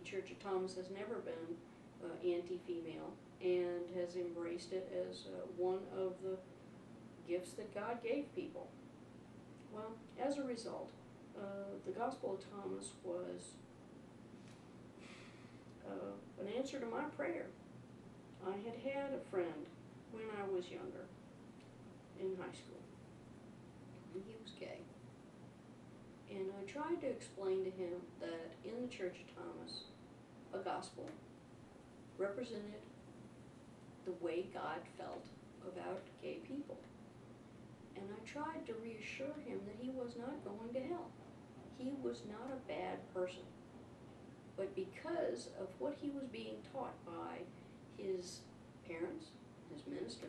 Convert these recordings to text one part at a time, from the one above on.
Church of Thomas has never been anti-female and has embraced it as one of the gifts that God gave people. Well, as a result, the Gospel of Thomas was an answer to my prayer. I had had a friend when I was younger, in high school, and he was gay. And I tried to explain to him that in the Church of Thomas, a gospel represented the way God felt about gay people. And I tried to reassure him that he was not going to hell. He was not a bad person. But because of what he was being taught by his parents, his minister,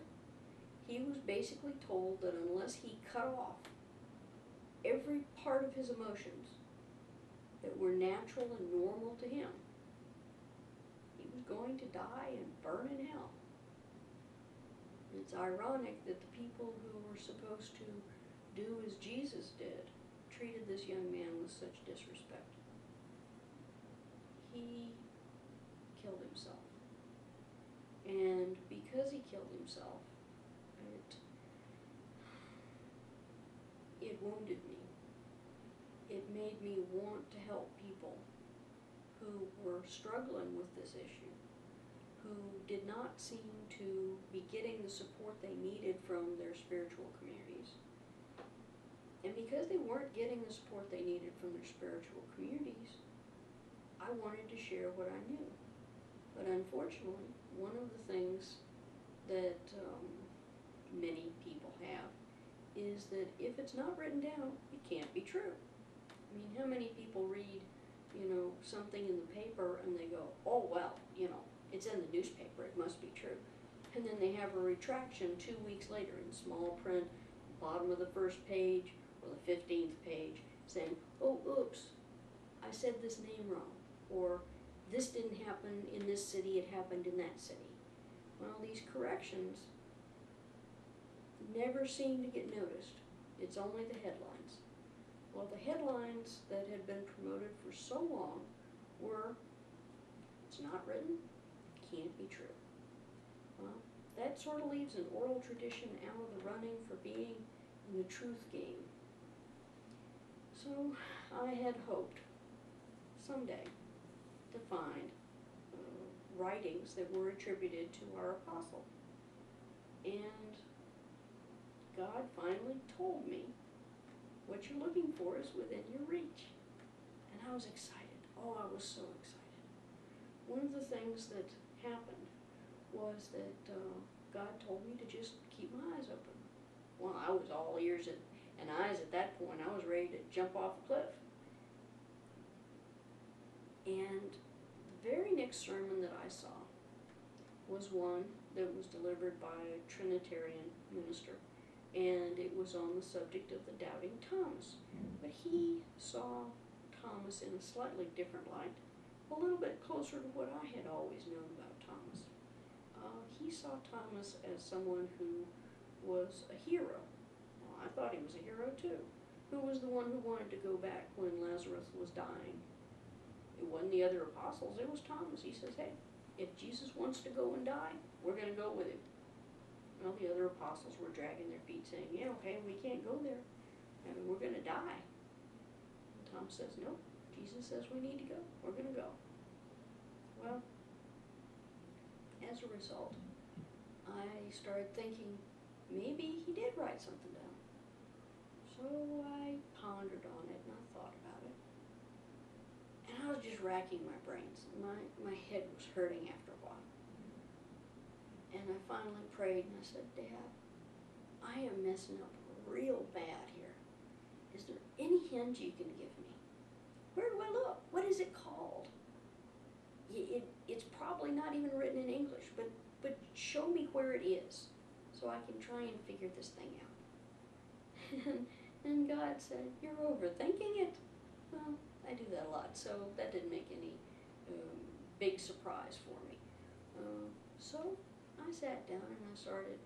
he was basically told that unless he cut off every part of his emotions that were natural and normal to him, he was going to die and burn in hell. It's ironic that the people who were supposed to do as Jesus did treated this young man with such disrespect. He killed himself. And because he killed himself, it wounded me. It made me want to help people who were struggling with this issue, who did not seem to be getting the support they needed from their spiritual communities. And because they weren't getting the support they needed from their spiritual communities, I wanted to share what I knew. But unfortunately, one of the things that many people have is that if it's not written down, it can't be true. I mean, how many people read, something in the paper and they go, oh, well, it's in the newspaper, it must be true. And then they have a retraction 2 weeks later in small print, bottom of the first page or the 15th page, saying, oh, oops, I said this name wrong. Or this didn't happen in this city, it happened in that city. Well, these corrections never seem to get noticed. It's only the headlines. Well, the headlines that had been promoted for so long were, it's not written, can't be true. Well, that sort of leaves an oral tradition out of the running for being in the truth game. So I had hoped someday to find writings that were attributed to our apostle. And God finally told me, what you're looking for is within your reach. And I was excited. Oh, I was so excited. One of the things that happened was that God told me to just keep my eyes open. Well, I was all ears and eyes at that point. I was ready to jump off a cliff. And the very next sermon that I saw was one that was delivered by a Trinitarian minister, and it was on the subject of the doubting Thomas. But he saw Thomas in a slightly different light, a little bit closer to what I had always known about Thomas. He saw Thomas as someone who was a hero. Well, I thought he was a hero too. Who was the one who wanted to go back when Lazarus was dying? It wasn't the other apostles, it was Thomas. He says, hey, if Jesus wants to go and die, we're going to go with him. Well, the other apostles were dragging their feet saying, yeah, okay, we can't go there. I mean, we're going to die. And Thomas says, no, Jesus says we need to go. We're going to go. Well, as a result, I started thinking, maybe he did write something down. So I pondered on it and I thought about it. And I was just racking my brains. My head was hurting after a while. And I finally prayed and I said, Dad, I am messing up real bad here. Is there any hint you can give me? Where do I look? What is it called? It's probably not even written in English, but show me where it is so I can try and figure this thing out. And God said, you're overthinking it. Well, I do that a lot, so that didn't make any big surprise for me. So I sat down and I started